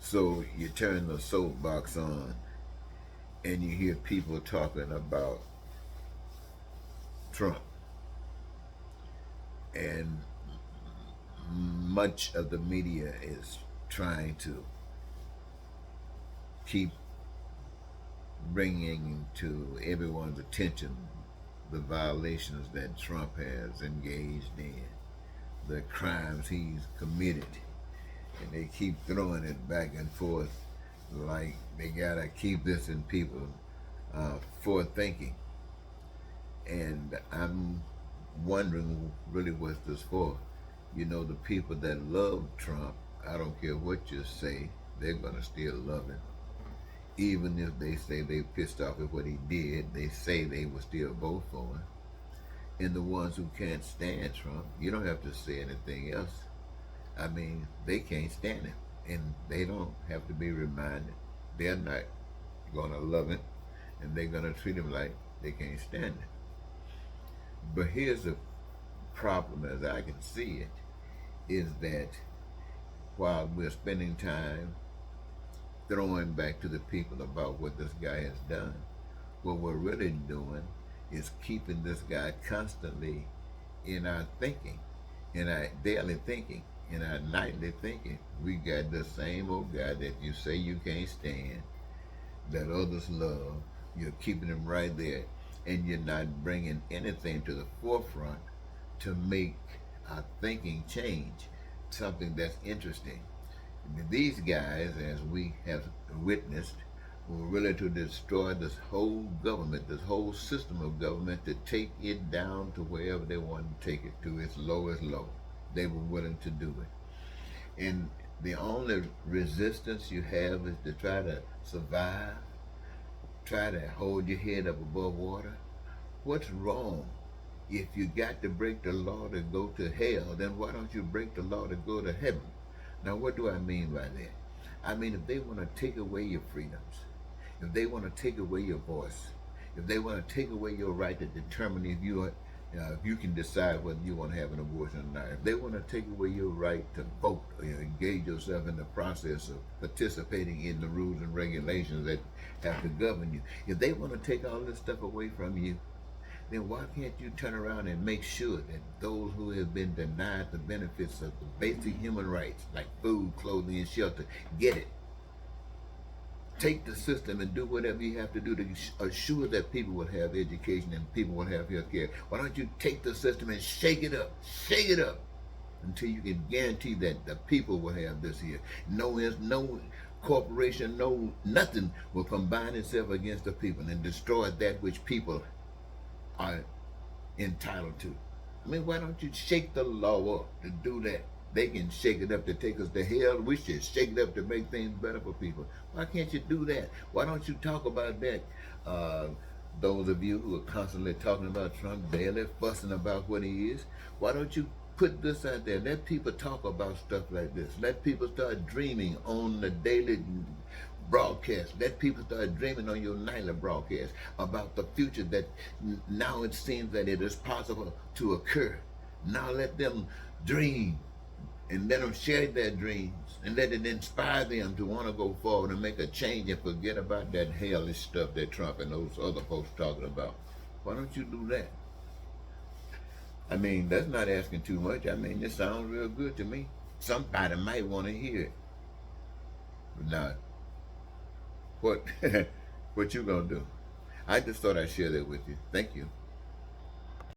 So you turn the soapbox on and you hear people talking about Trump, and much of the media is trying to keep bringing to everyone's attention the violations that Trump has engaged in, the crimes he's committed, and they keep throwing it back and forth like they gotta keep this in people forward thinking. And I'm wondering really what's this for. You know, the people that love Trump, I don't care what you say, they're gonna still love him. Even if they say they pissed off at what he did, they say they will still vote for him. And the ones who can't stand Trump, you don't have to say anything else. I mean, they can't stand him, and they don't have to be reminded. They're not gonna love him, and they're gonna treat him like they can't stand him. But here's the problem, as I can see it, is that while we're spending time throwing back to the people about what this guy has done, what we're really doing is keeping this guy constantly in our thinking, in our daily thinking, in our nightly thinking. We got the same old guy that you say you can't stand, that others love. You're keeping him right there, and you're not bringing anything to the forefront to make our thinking change, something that's interesting. These guys, as we have witnessed, were really to destroy this whole government, this whole system of government, to take it down to wherever they wanted to take it, to its lowest low. They were willing to do it. And the only resistance you have is to try to survive, try to hold your head up above water. What's wrong? If you got to break the law to go to hell, then why don't you break the law to go to heaven? Now, what do I mean by that? I mean, if they want to take away your freedoms, if they want to take away your voice, if they want to take away your right to determine if you can decide whether you want to have an abortion or not, if they want to take away your right to vote or engage yourself in the process of participating in the rules and regulations that have to govern you, if they want to take all this stuff away from you, then why can't you turn around and make sure that those who have been denied the benefits of the basic human rights, like food, clothing, and shelter, get it? Take the system and do whatever you have to do to assure that people will have education and people will have health care. Why don't you take the system and shake it up until you can guarantee that the people will have this here. No corporation, no nothing will combine itself against the people and destroy that which people are entitled to. I mean, why don't you shake the law up to do that? They can shake it up to take us to hell. We should shake it up to make things better for people. Why can't you do that? Why don't you talk about that? Those of you who are constantly talking about Trump, daily fussing about what he is, why don't you put this out there? Let people talk about stuff like this. Let people start dreaming on the daily broadcast. Let people start dreaming on your nightly broadcast about the future that now it seems that it is possible to occur. Now let them dream and let them share their dreams and let it inspire them to want to go forward and make a change and forget about that hellish stuff that Trump and those other folks talking about. Why don't you do that? I mean, that's not asking too much. I mean, it sounds real good to me. Somebody might want to hear it. But not. What what you gonna do? I just thought I'd share that with you. Thank you.